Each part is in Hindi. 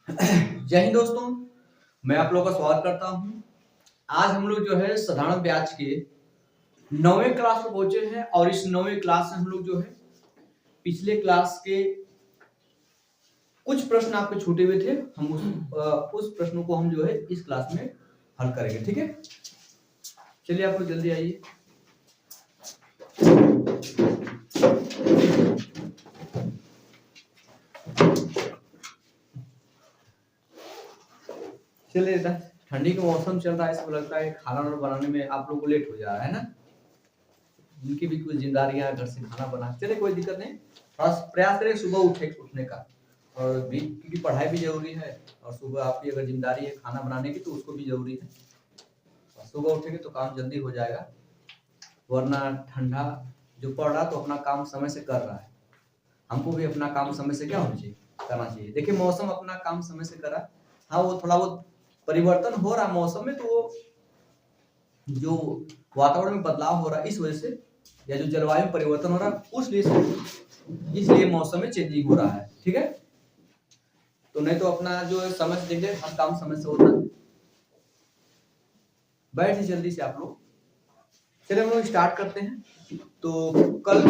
जय हिंद दोस्तों, मैं आप लोगों का स्वागत करता हूं। आज हम लोग जो है साधारण ब्याज के 9वें क्लास में पहुंचे हैं और इस 9वें क्लास में हम लोग जो है पिछले क्लास के कुछ प्रश्न आपके छूटे हुए थे। हम उस प्रश्नों को हम जो है इस क्लास में हल करेंगे। ठीक है, चलिए आप लोग जल्दी आइए। चलिए, ठंडी का मौसम चल रहा है, इसको लगता है खाना बनाने में आप लोग को लेट हो जा रहा है ना। उनकी भी कुछ जिम्मेदारियां, घर से खाना बना। चलिए, कोई दिक्कत नहीं, थोड़ा प्रयास करें सुबह उठने का, और भी क्योंकि पढ़ाई भी जरूरी है और सुबह आपकी अगर जिम्मेदारी है खाना बनाने की तो उसको भी जरूरी है। सुबह उठेंगे तो काम जल्दी हो जाएगा, वरना ठंडा जो पड़ रहा तो अपना काम समय से कर रहा है। हमको भी अपना काम समय से क्या होना चाहिए, करना चाहिए। देखिए, मौसम अपना काम समय से करा। हाँ, वो थोड़ा बहुत परिवर्तन हो रहा मौसम में, तो जो वातावरण में बदलाव हो रहा है इस वजह से, या जो जलवायु परिवर्तन हो रहा है इसलिए मौसम में चेंजिंग हो रहा है। ठीक है, तो नहीं तो अपना जो समय से देखिए हर काम समय से होता है। बैठिए जल्दी से आप लोग। चलिए हम लोग स्टार्ट करते हैं। तो कल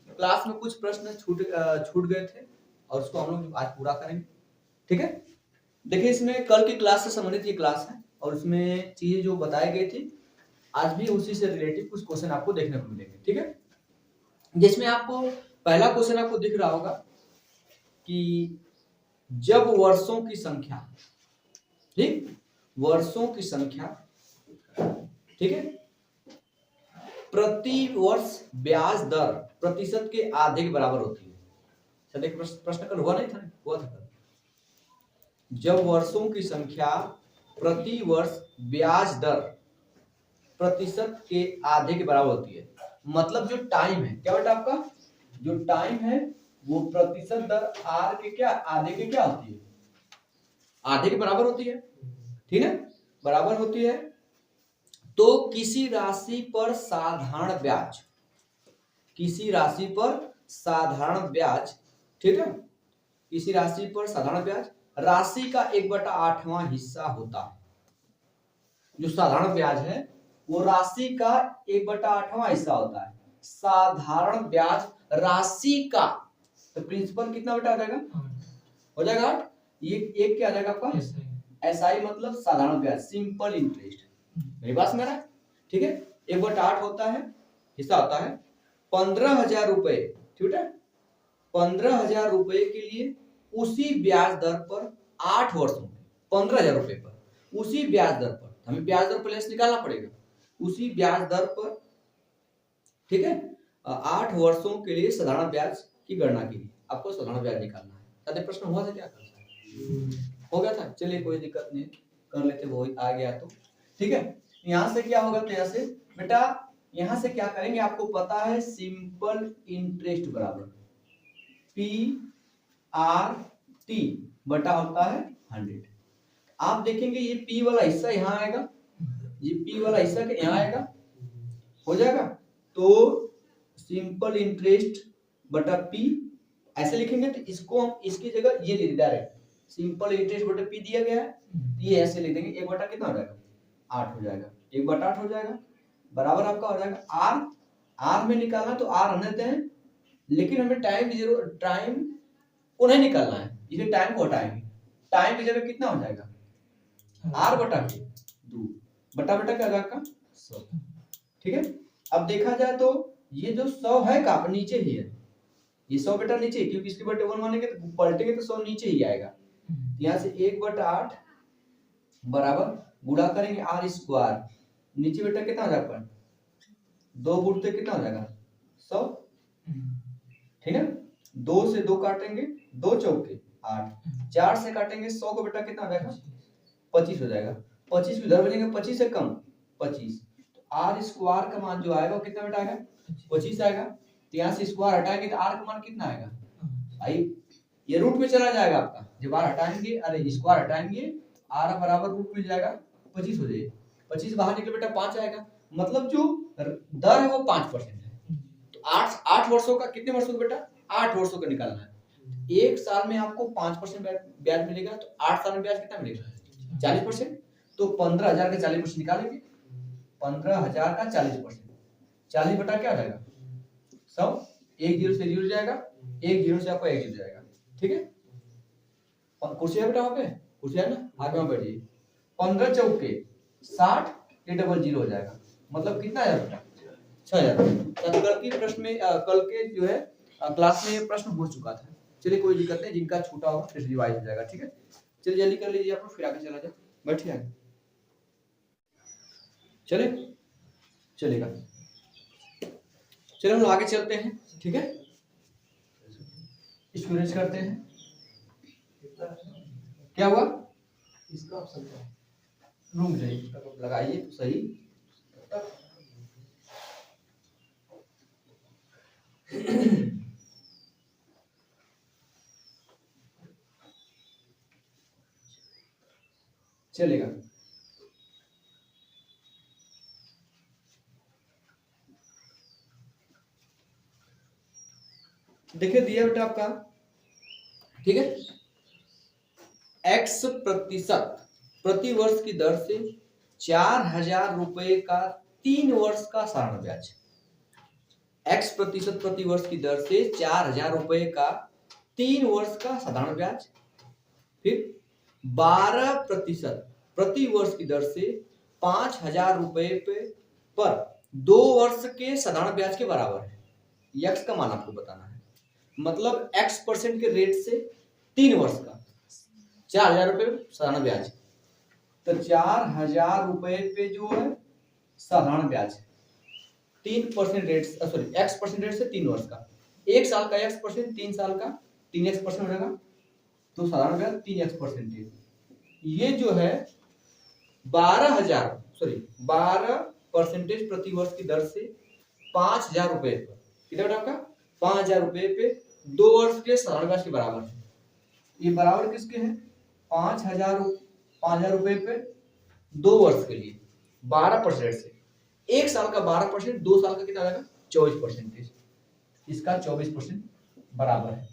क्लास में कुछ प्रश्न छूट गए थे और उसको हम लोग आज पूरा करेंगे। ठीक है, देखिए इसमें कल की क्लास से संबंधित ये क्लास है और उसमें चीजें जो बताई गई थी आज भी उसी से रिलेटेड कुछ क्वेश्चन आपको देखने को मिलेंगे। ठीक है, जिसमें आपको पहला क्वेश्चन आपको दिख रहा होगा कि जब वर्षों की संख्या, ठीक, वर्षों की संख्या, ठीक है, प्रति वर्ष ब्याज दर प्रतिशत के आधे के बराबर होती है। शायद एक प्रश्न कल हुआ नहीं था, हुआ था कल। जब वर्षों की संख्या प्रति वर्ष ब्याज दर प्रतिशत के आधे के बराबर होती है, मतलब जो टाइम है, क्या बेटा आपका जो टाइम है वो प्रतिशत दर आर के क्या आधे के क्या होती है, आधे के बराबर होती है। ठीक है, बराबर होती है। तो किसी राशि पर साधारण ब्याज, किसी राशि पर साधारण ब्याज, ठीक है, किसी राशि पर साधारण ब्याज राशि का 1/8वां हिस्सा होता है। जो साधारण ब्याज है वो राशि का 1/8वां हिस्सा होता है। साधारण ब्याज राशि का, तो प्रिंसिपल कितना बेटा आ जाएगा, हो जाएगा 8। ये एक क्या आ जाएगा आपका एसआई, मतलब साधारण ब्याज, सिंपल इंटरेस्ट। मेरी बात समझ रहा है? ठीक है, 1/8 होता है, हिस्सा होता है 15,000 रुपए। ठीक है, 15,000 रुपए के लिए उसी ब्याज दर पर 8 वर्षों में 15,000 रुपए पर उसी ब्याज दर पर, हमें ब्याज दर प्लस निकालना पड़ेगा, उसी ब्याज दर पर, ठीक है, 8 वर्षों के लिए साधारण ब्याज की गणना की। आपको साधारण ब्याज निकालना है। साथ प्रश्न हुआ था क्या कर हो गया था? चलिए कोई दिक्कत नहीं, कर लेते, वो आ गया तो ठीक है। यहां से क्या होगा, तो यहाँ से बेटा यहां से क्या करेंगे, आपको पता है सिंपल इंटरेस्ट बराबर पी आर टी बटा होता है 100। आप देखेंगे ये पी वाला हिस्सा यहाँ आएगा, ये पी वाला हिस्सा के यहाँ आएगा, हो जाएगा। तो सिंपल इंटरेस्ट बटा पी ऐसे लिखेंगे, तो इसको हम इसकी जगह ये ले डायरेक्ट सिंपल इंटरेस्ट बटा पी दिया गया है, ये ऐसे लिख देंगे। 1/8 कितना हो जाएगा, 8 हो जाएगा, 1/8 हो जाएगा, बराबर आपका हो जाएगा आर। आर में निकालना तो आर रहने देते हैं, लेकिन हमें टाइम को नहीं निकालना है, इसलिए टाइम को हटाएंगे। टाइम की जगह कितना हो जाएगा, आर बटा 2 बटा बटा क्या हो जाएगा 100। ठीक है, अब देखा जाए तो ये जो 100 है का नीचे ही है, ये 100 बेटा नीचे, क्योंकि इसके बटे 1 मानेंगे तो पलटेंगे तो 100 नीचे ही आएगा। यहाँ से 1/8 बराबर गुणा करेंगे आर स्क्वायर, नीचे बेटा कितना हो जाएगा 2 गुणते कितना हो जाएगा 100। ठीक है, 2 से 2 काटेंगे, 2 चौके 8, 4 से काटेंगे 100 को बेटा कितना हो जाएगा 25 हो जाएगा। 25 को इधर बनेगा 25 से कम 25, तो आर स्क्वायर का मान जो आएगा वो कितना बेटा आएगा 25 आएगा। तो यहाँ से स्क्वायर हटाएंगे तो आर का मान कितना आएगा भाई, ये रूट में चला जाएगा आपका। जब आर हटाएंगे, अरे स्क्वायर हटाएंगे, आर बराबर रूट में जाएगा 25 हो जाएगा। 25 बाहर निकले बेटा 5 आएगा, मतलब जो दर है वो 5% है। तो 8 वर्षों का, कितने वर्षों का बेटा 8 वर्षों का निकालना है। एक साल में आपको 5% ब्याज मिलेगा, तो 8 साल में ब्याज कितना मिलेगा? 40%। तो 15,000 का 40% निकालेंगे, 15,000 का 40%, 40 बटा क्या हो जाएगा? 100। एक जीरो से जीरो जाएगा, एक जीरो से आपका एक जीरो जाएगा। ठीक है, कुर्सी है बेटा वहां पे? कुर्सी है ना, आगे में बैठिए। 15 चौके 60, ये डबल जीरो हो जाएगा, मतलब कितना है बेटा? 6,000। कल के प्रश्न में कल के जो है क्लास में ये प्रश्न हो चुका था। चलिए कोई दिक्कत नहीं, जिनका छूटा होगा फिर रिवाइज हो जाएगा। ठीक है, चलिए जल्दी कर लीजिए आप, फिर आगे चला जाए। बैठिए आगे, चले चलेगा। चलो हम आगे चलते हैं। ठीक है, इसको रेज करते हैं। क्या हुआ? इसका ऑप्शन क्या है? रूम जाइए, लगाइए तो सही। चलेगा। देखिए दिया बेटा आपका, ठीक है, x प्रतिशत प्रति वर्ष की दर से 4,000 रुपए का 3 वर्ष का साधारण ब्याज। x प्रतिशत प्रति वर्ष की दर से 4,000 रुपए का 3 वर्ष का साधारण ब्याज। फिर 12% प्रति वर्ष की दर से 5,000 रुपए पर 2 वर्ष के साधारण ब्याज के बराबर है। x का मान आपको बताना है, मतलब x% के रेट से 3 वर्ष का 4,000 रुपए साधारण ब्याज। तो 4,000 रुपए पे जो है साधारण ब्याज 3% रेट, सॉरी x% रेट से 3 वर्ष का, 1 साल का x%, 3 साल का 3x% हो जाएगा, तो साधारण ब्याज 3x%। ये जो है 12% प्रति वर्ष की दर से 5,000 रुपए पर, कितना बेटा आपका? 5,000 रुपए पे 2 वर्ष के साधारण ब्याज के बराबर है। ये बराबर किसके हैं? 5,000 रुपए पे 2 वर्ष के लिए 12% से, 1 साल का 12%, 2 साल का कितना आएगा? 24%। इसका 24% बराबर है।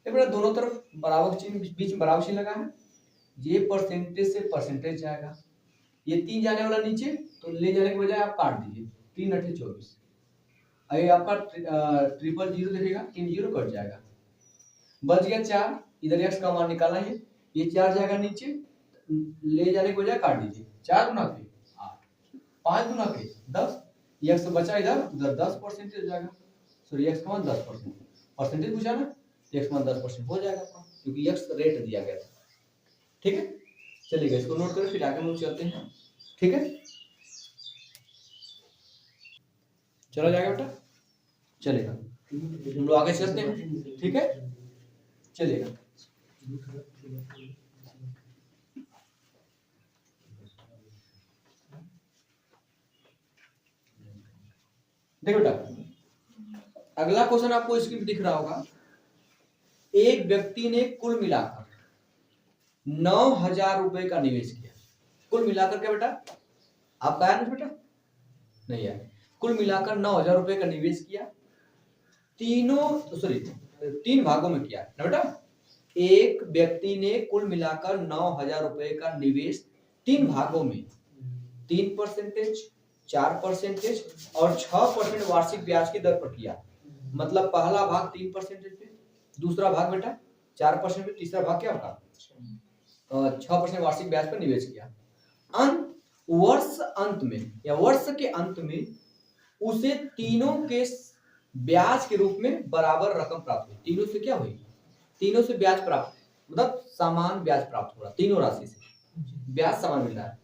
ये बेटा दोनों तरफ बराबर चिन्ह, बीच में बराबर चिन्ह लगा है, ये परसेंटेज से परसेंटेज जाएगा, ये 3 जाने वाला नीचे, तो ले जाने के बजाय आप काट दीजिए, 3 8 24। ये आपका 000 देखेगा, 3 0 कट जाएगा, बच गया 4। इधर x का मान निकालना है, ये 4 जाएगा नीचे, ले जाने के बजाय काट दीजिए, 4 गुना के 8, 5 गुना के 10, x बचा इधर, उधर 10% हो जाएगा। सॉरी x का मान 10%, परसेंटेज पूछा ना, x का मान 10% हो जाएगा आपका, क्योंकि x रेट दिया गया था। ठीक है, चलिए इसको नोट करें, फिर आगे हम लोग चलते हैं। ठीक है, चला जाएगा बेटा, चलेगा, हम लोग आगे चलते हैं। ठीक है, चलेगा। देखो बेटा, अगला क्वेश्चन आपको स्क्रीन पे दिख रहा होगा। एक व्यक्ति ने कुल मिलाकर 9,000 रुपए का निवेश किया। कुल मिलाकर क्या बेटा? आपका आया ना बेटा? नहीं आया। कुल मिलाकर 9,000 रुपए का निवेश किया, तीन भागों में किया ना बेटा। एक व्यक्ति ने कुल मिलाकर 9,000 रुपए का निवेश 3 भागों में 3%, 4% और 6% वार्षिक ब्याज की दर पर किया। मतलब पहला भाग 3% पे, दूसरा भाग बेटा 4% पे, तीसरा भाग क्या होगा? 6% वार्षिक ब्याज पर निवेश किया। वर्ष अंत में या वर्ष के अंत में उसे तीनों के ब्याज के रूप में बराबर रकम प्राप्त हुई। तीनों से क्या हुई? तीनों से ब्याज प्राप्त, मतलब समान ब्याज प्राप्त हो रहा, तीनों राशि से ब्याज समान मिल रहा है।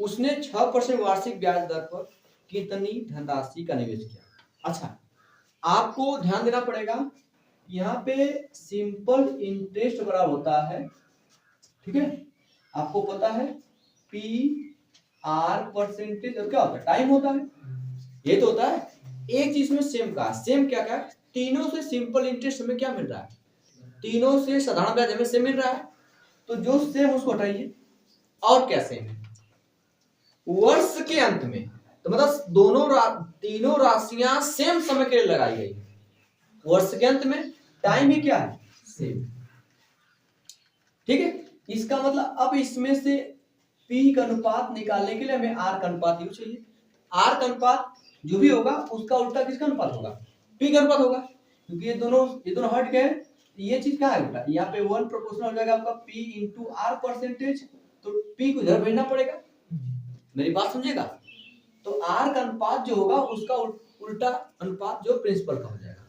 उसने 6% वार्षिक ब्याज दर पर कितनी धनराशि का निवेश किया? अच्छा, आपको ध्यान देना पड़ेगा, यहाँ पे सिंपल इंटरेस्ट बड़ा होता है। ठीक है, आपको पता है PR परसेंटेज और क्या होता है? टाइम होता है, ये तो होता है। एक चीज में सेम का, सेम क्या क्या? तीनों से सिंपल इंटरेस्ट हमें क्या मिल रहा है? तीनों से साधारण ब्याज हमें सेम मिल रहा है, तो जो सेम उसको हटाइए। और क्या सेम है? वर्ष के अंत में, तो मतलब तीनों राशियां सेम समय के लिए लगाई गई। वर्ष के अंत में टाइम ही क्या है, सेम। ठीक है, इसका मतलब अब इसमें से पी का अनुपात निकालने के लिए हमें आर का अनुपात यूज चाहिए। आर का अनुपात जो भी होगा उसका उल्टा किसका अनुपात होगा, पी का अनुपात होगा, क्योंकि ये दोनों हट गए। ये चीज क्या है बेटा, यहाँ पे 1 प्रोपोर्शनल हो जाएगा आपका पी इंटू आर परसेंटेज, तो पी को इधर भेजना पड़ेगा। मेरी बात समझेगा, तो आर का अनुपात जो होगा उसका उल्टा अनुपात जो प्रिंसिपल का हो जाएगा।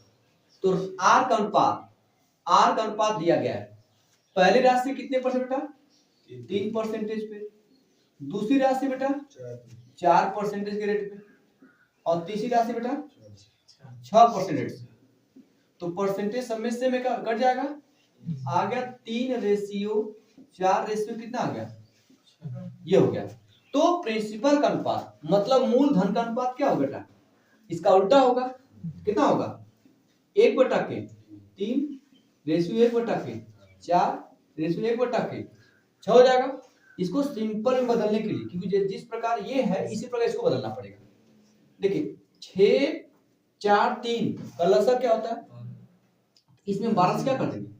तो आर का अनुपात दिया गया है, पहली राशि कितने परसेंट बेटा, 3% पे, दूसरी राशि बेटा 4% के रेट पे, और तीसरी राशि बेटा 6% से। तो परसेंटेज सब में से में कट जाएगा, आ गया 3:4 कितना आ गया, ये हो गया। तो प्रिंसिपल का अनुपात मतलब मूलधन का अनुपात क्या होगा बेटा, इसका उल्टा होगा, कितना होगा 1/3:1/4:1/6 हो जाएगा। इसको सिंपल में बदलने के लिए, क्योंकि जिस प्रकार ये है इसी प्रकार इसको बदलना पड़ेगा। देखिए 6 4 3 का लसा क्या होता है, इसमें 12 से क्या कर देंगे,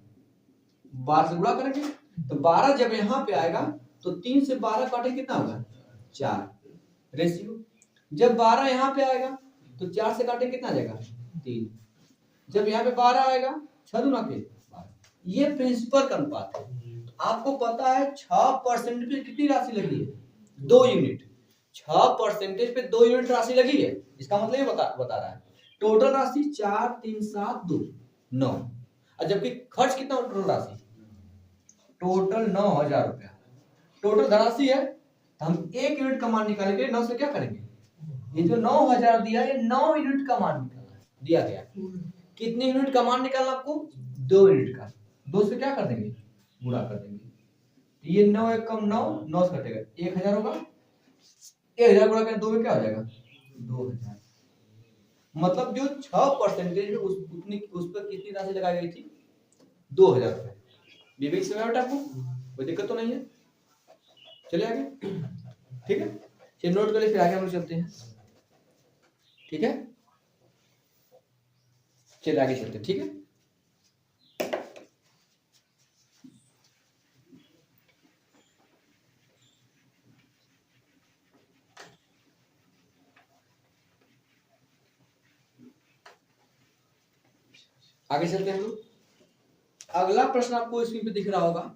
12 से गुणा करेंगे, तो 12 जब यहाँ पे आएगा तो 3 से 12 काटे कितना होगा 4 रेशियो, जब 12 यहाँ पे आएगा तो 4 से काटे कितना आ जाएगा 3, जब यहाँ पे 12 आएगा 6 दूना के 12, ये प्रिंसिपल का अनुपात है। तो आपको पता है 6% पे कितनी राशि लगी है, 2 यूनिट, 6% पे 2 यूनिट राशि लगी है, इसका मतलब ये बता रहा है टोटल राशि 4 3 7 2 9, और जबकि खर्च कितना टोटल राशि, टोटल 9,000 रुपया टोटल धनराशि है। तो हम 1 यूनिट का मान निकालने के लिए 9 से क्या करेंगे, ये जो 9,000 दिया ये 9 यूनिट का मान निकालना दिया गया। कितने यूनिट का मान निकालना आपको, 2 यूनिट का, 2 से क्या कर देंगे गुणा कर देंगे, ये 9 1 कम 9 9 से कटेगा 1,000 होगा, 1,000 गुणा करें 2 में क्या हो जाएगा 2,000, मतलब जो 6% में उस पर कितनी राशि लगाई गई थी 2,000 रुपए। विवेक से बेटा आपको कोई दिक्कत तो नहीं है, चले आगे। ठीक है, चलिए नोट कर ले, फिर आगे हम लोग चलते हैं। ठीक है, चलिए आगे चलते हैं। ठीक है, आगे चलते हैं हम लोग। अगला प्रश्न आपको स्क्रीन पे दिख रहा होगा,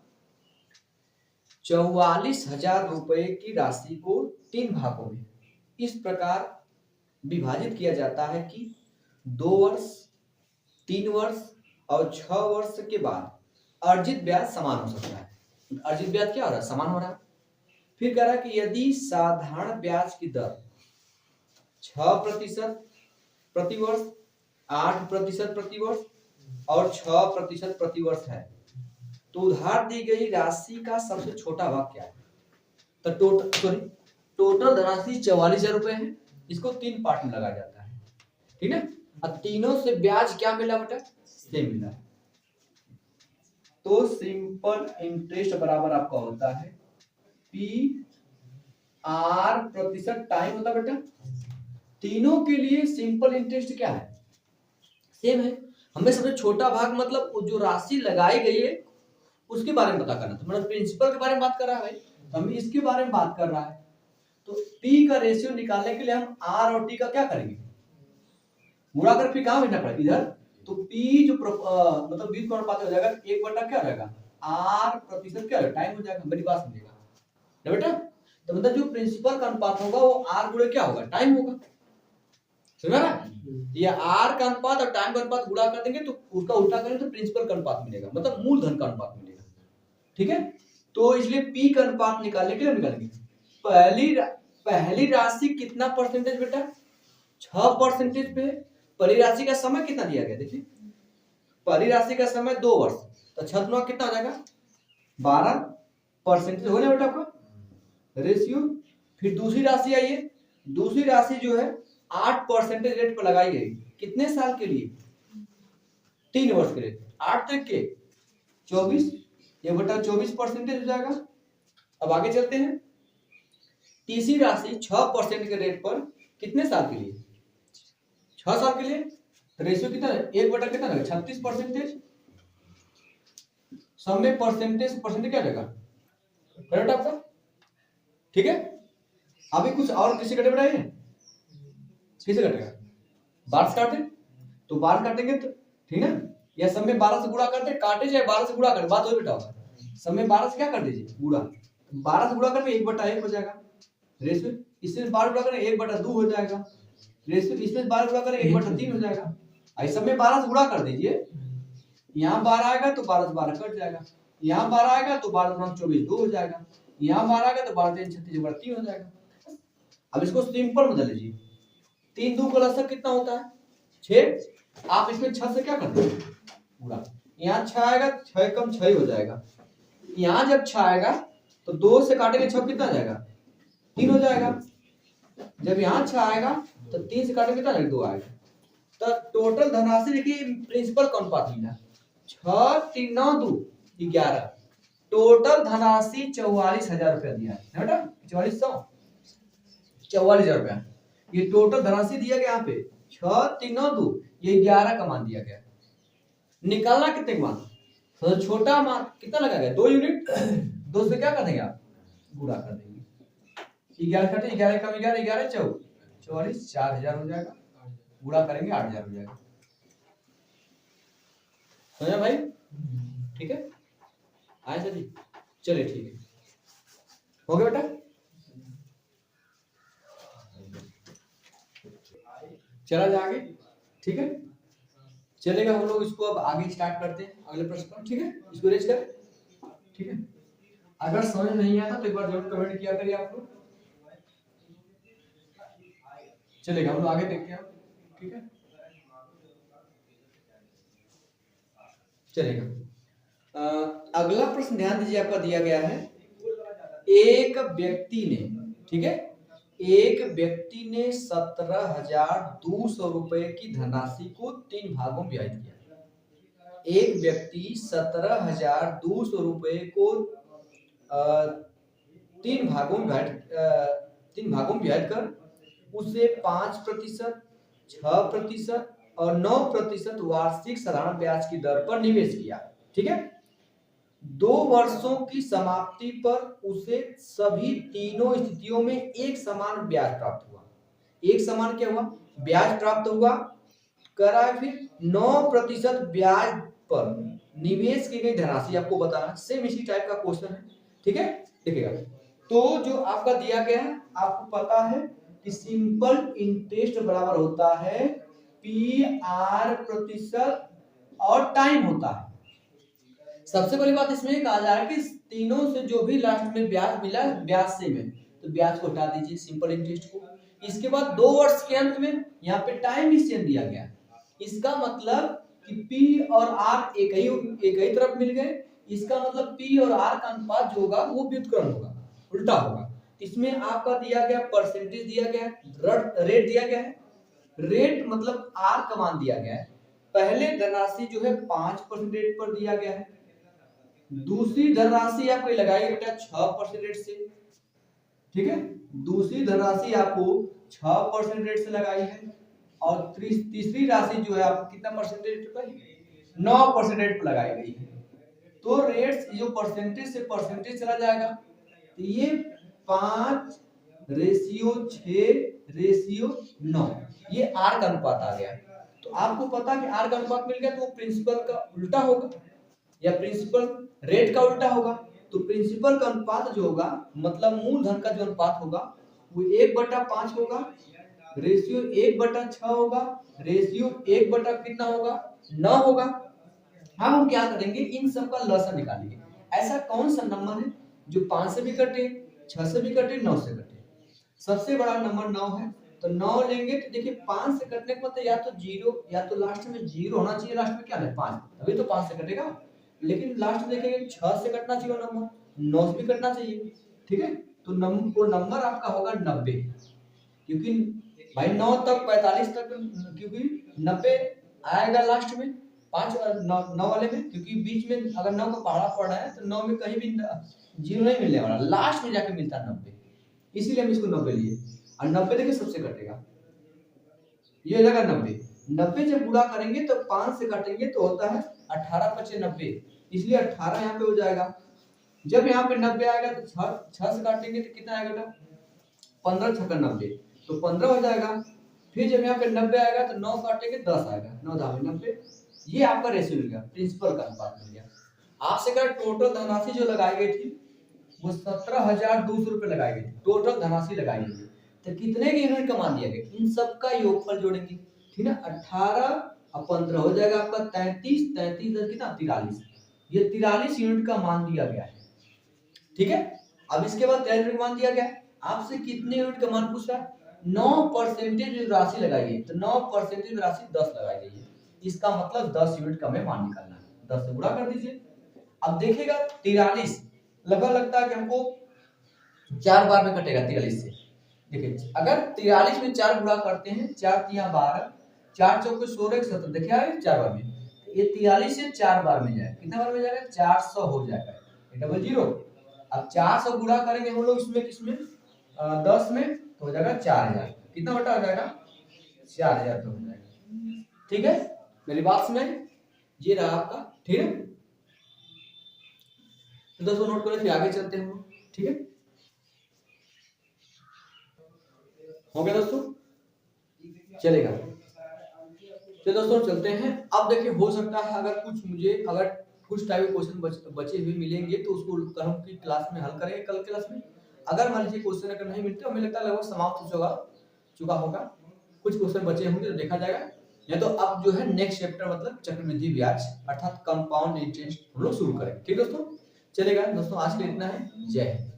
44,000 रुपए की राशि को 3 भागों में इस प्रकार विभाजित किया जाता है कि 2 वर्ष 3 वर्ष और 6 वर्ष के बाद अर्जित ब्याज समान हो सकता है। अर्जित ब्याज क्या हो रहा है, समान हो रहा है। फिर कह रहा है कि यदि साधारण ब्याज की दर 6% प्रति वर्ष, 8% प्रति वर्ष और 6% प्रति वर्ष है, तो उधार दी गई राशि का सबसे छोटा भाग क्या है। तो टोटल धनराशि 44,000 रुपए है, इसको 3 पार्ट में लगाया जाता है। ठीक है, अब तीनों से ब्याज क्या मिला बेटा, सेम मिला। तो सिंपल इंटरेस्ट बराबर आपका होता है पी आर प्रतिशत टाइम होता है बेटा। तीनों के लिए सिंपल इंटरेस्ट क्या है, सेम है। हमें सबसे छोटा भाग मतलब जो राशि लगाई गई है उसके बारे में पता करना था, मतलब प्रिंसिपल के बारे में बात कर रहा है भाई, तो हम इसके बारे में बात कर रहा है। तो P का रेशियो निकालने के लिए हम R और T का क्या करेंगे, गुणा कर फिर कहां भेजना पड़ेगा इधर। तो P जो मतलब 20 का अनुपात हो जाएगा 1 बटा क्या हो जाएगा R प्रतिशत क्या हो जाएगा टाइम हो जाएगा। मेरी बात समझेगा ना बेटा, तो मतलब जो प्रिंसिपल का अनुपात होगा वो R गुणे क्या होगा टाइम होगा, समझा ना। ये R का अनुपात और टाइम का अनुपात गुणा कर देंगे तो उसका उल्टा करेंगे तो प्रिंसिपल का अनुपात मिलेगा, मतलब मूलधन का अनुपात मिलेगा। ठीक है, तो इसलिए P का अनुपात निकालने के लिए निकालेंगे पहली राशि कितना परसेंटेज बेटा, 6% पे। पहली राशि का समय कितना दिया गया, देखिए पहली राशि का समय 2 वर्ष, तो 6 कितना हो जाएगा 12% हो गया बेटा आपका रेशियो। फिर दूसरी राशि आई है, दूसरी राशि जो है 8% रेट पर लगाई गई, कितने साल के लिए 3 वर्ष के लिए, 8 तक के 24, ये बटा 24% हो जाएगा। अब आगे चलते हैं, तीसरी राशि 6% के रेट पर कितने साल के लिए 6 साल के लिए, तो रेशियो कितना है, 1 बटा कितना रहेगा 36%। सब में परसेंटेज परसेंटेज क्या रहेगा, करेक्ट आपका, ठीक है। अभी कुछ और किसी कटे बढ़ाइए, किसे कटेगा, 12 से काटे तो 12 काटेंगे तो ठीक है, या सब में 12 से गुणा करते काटे चाहे 12 से गुणा करे, बात वही बेटा होगा। सब में 12 से क्या कर दीजिए गुणा, 12 से गुणा करने 1/1 हो जाएगा रेशियो, इसमें 12 गुणा करें 1/2 हो जाएगा रेशियो, इसमें 12 गुणा करें 1/3 हो जाएगा। आई सब में 12 से गुणा कर दीजिए, यहाँ 12 आएगा तो 12 से 12 कट जाएगा, यहाँ 12 आएगा तो 12 गुणा 24 2 हो जाएगा, यहाँ 12 आएगा तो 12 3 36 3 हो जाएगा। अब इसको सिंपल बदल लीजिए, 3 2 का लसक कितना होता है 6, आप इसमें 6 से क्या करते हैं पूरा, यहाँ 6 आएगा 6 कम 6 हो जाएगा, यहाँ जब 6 आएगा तो 2 से काटेंगे 6 कितना जाएगा 3 हो जाएगा, जब यहाँ 6 आएगा तो 3 से काटेंगे कितना जाएगा 2 आएगा। तो टोटल धनराशि देखिए प्रिंसिपल कौन पात मिला 6 3 9 2 11, टोटल धनराशि 44,000 रुपया दिया है बेटा, 44,000 रुपया ये टोटल धनराशि दिया गया यहाँ पे 6 3 9 2 ये 11 का मान दिया गया। निकालना कितने का मान, तो छोटा मान कितना लगा गया 2 यूनिट, 2 से क्या कर देंगे आप गुणा कर देंगे, 11 काटे 11 कम 11 11 44 4000 हो जाएगा, गुणा करेंगे 8000 हो जाएगा, समझा भाई, ठीक है आए सर जी, चलिए ठीक है हो गया बेटा, चला जाए आगे, ठीक है चलेगा, हम लोग इसको अब आगे स्टार्ट करते हैं अगले प्रश्न पर, ठीक है इसको रेज करें, ठीक है। अगर समझ नहीं आता तो एक बार जरूर कमेंट किया करिए आप लोग, चलेगा हम लोग आगे देखते हैं, ठीक है चलेगा। अगला प्रश्न ध्यान दीजिए, आपका दिया गया है, एक व्यक्ति ने, ठीक है एक व्यक्ति ने 17,200 रुपए की धनराशि को 3 भागों में विभाजित किया। एक व्यक्ति 17,200 रुपए को 3 भागों में विभाजित कर उसे 5%, 6% और 9% वार्षिक साधारण ब्याज की दर पर निवेश किया, ठीक है। 2 वर्षों की समाप्ति पर उसे सभी तीनों स्थितियों में एक समान ब्याज प्राप्त हुआ, एक समान क्या हुआ ब्याज प्राप्त हुआ, करा फिर 9% ब्याज पर निवेश की गई धनराशि आपको बताना, सेम इसी टाइप का क्वेश्चन है, ठीक है देखिएगा। तो जो आपका दिया गया है आपको पता है कि सिंपल इंटरेस्ट बराबर होता है PR% और टाइम होता है। सबसे बड़ी बात इसमें कहा जा रहा है कि तीनों से जो भी लास्ट में ब्याज मिला ब्याज से में, तो ब्याज को हटा दीजिए सिंपल इंटरेस्ट को। इसके बाद 2 वर्ष के अंत में यहाँ पे टाइम भी सेम दिया गया, इसका मतलब कि P और R एक ही तरफ मिल गए, इसका मतलब P और R का अनुपात जो होगा वो व्युत्क्रम होगा, उल्टा होगा। इसमें आपका दिया गया परसेंटेज दिया गया है, रेट दिया गया है, रेट मतलब R का मान दिया गया है। पहले धनराशि जो है 5% रेट पर दिया गया है, दूसरी धनराशि आपको लगाई बेटा 6% रेट से, ठीक है दूसरी धनराशि आपको 6% रेट से लगाई है, और तीसरी राशि जो है आपको कितना परसेंटेज पर 9% रेट पर लगाई गई है। तो रेट जो परसेंटेज से परसेंटेज चला जाएगा, तो ये 5:6:9 ये R का अनुपात आ गया। तो आपको पता कि R का अनुपात मिल गया तो प्रिंसिपल का उल्टा होगा या प्रिंसिपल रेट का उल्टा होगा। तो प्रिंसिपल का अनुपात जो होगा मतलब मूलधन का जो अनुपात होगा वो 1/5 होगा, रेशियो 1/6 होगा, रेशियो 1 कितना होगा 9 होगा। हम क्या करेंगे इन सब का लसन निकालेंगे, ऐसा कौन सा नंबर है जो 5 से भी कटे 6 से भी कटे 9 से कटे। सबसे बड़ा नंबर 9 है, तो 9 लेंगे तो देखिए 5 से कटने का मतलब या तो 0 या तो लास्ट में 0 होना चाहिए, लास्ट में क्या है 5, तभी तो 5 से कटेगा। लेकिन लास्ट में देखेंगे 6 से कटना चाहिए नंबर, 9 से भी कटना चाहिए, ठीक है। तो नंबर आपका होगा 90, क्योंकि भाई 9 तक 45 तक, क्योंकि 90 आएगा लास्ट में 5 9 वाले में, क्योंकि बीच में अगर 9 का पहाड़ा पड़ रहा है तो 9 में कहीं भी 0 नहीं मिलने वाला, लास्ट में जाके मिलता है 90, इसीलिए हम इसको 90 लिए। और 90 देखिए सबसे कटेगा, ये हो जाएगा 90, 90 जब गुणा करेंगे तो 5 से काटेंगे तो होता है 18×5 = 90, इसलिए 18 यहाँ पे हो जाएगा। जब यहाँ पे 90 आएगा तो 6 से काटेंगे तो कितना आएगा बेटा, 15×6 = 90, तो 15 हो जाएगा। फिर जब यहाँ पे 90 आएगा तो 9 काटेंगे 10 आएगा, 9×9 = 90। ये आपका रेशियो मिल गया, प्रिंसिपल का अनुपात मिल गया। आपसे कहा टोटल धनराशि जो लगाई गई थी वो 17,200 रुपए लगाई गई थी, टोटल धनराशि लगाई गई थी। तो कितने के यूनिट का मान दिया गया, इन सब का योगफल जोड़ेंगे, ठीक है। 18 और 15 हो जाएगा आपका 33, 33 और कितना 43, ये 43 यूनिट का मान दिया गया है, ठीक है। अब इसके बाद 13 यूनिट का मान दिया गया है, आपसे कितने यूनिट का मान पूछ रहा है, 9% राशि लगाई गई, तो 9% राशि 10 लगाई गई है, इसका मतलब 10 यूनिट का हमें मान निकालना है, 10 से गुणा कर दीजिए। अब देखिएगा 43 लगभग लगता है कि हमको 4 बार में कटेगा 43 से। देखिए अगर 43 में 4 गुणा करते हैं, 4 तिया 12, 4 चौके 16 17, देखिए आ रही 4 बार में, तो ये 43 से 4 बार में जाएगा, कितना बार में जाएगा, 400 हो जाएगा, डबल जीरो। अब 400 गुणा करेंगे हम लोग इसमें किसमें, 10 में, तो हो जाएगा 4000, कितना बटा हो जाएगा, 4000 हो जाएगा, ठीक है। मेरी बात सुनाई, ये रहा आपका, ठीक है। तो दोस्तों नोट करें, फिर आगे चलते हैं, ठीक है। हो गया दोस्तों, चलेगा। तो दोस्तों चलते हैं। अब देखिए हो सकता है अगर कुछ टाइप के क्वेश्चन बचे हुए मिलेंगे तो उसको कल की क्लास में हल करेंगे, कल क्लास में। अगर मान लीजिए क्वेश्चन अगर नहीं मिलते, हमें लगता है लगभग समाप्त हो चुका होगा, कुछ क्वेश्चन बचे होंगे तो देखा जाएगा, या तो अब जो है नेक्स्ट चैप्टर मतलब चक्रवृद्धि ब्याज अर्थात कंपाउंड इंटरेस्ट हम लोग शुरू करेंगे, ठीक दोस्तों। चलेगा दोस्तों, आज के लिए इतना है, जय हिंद।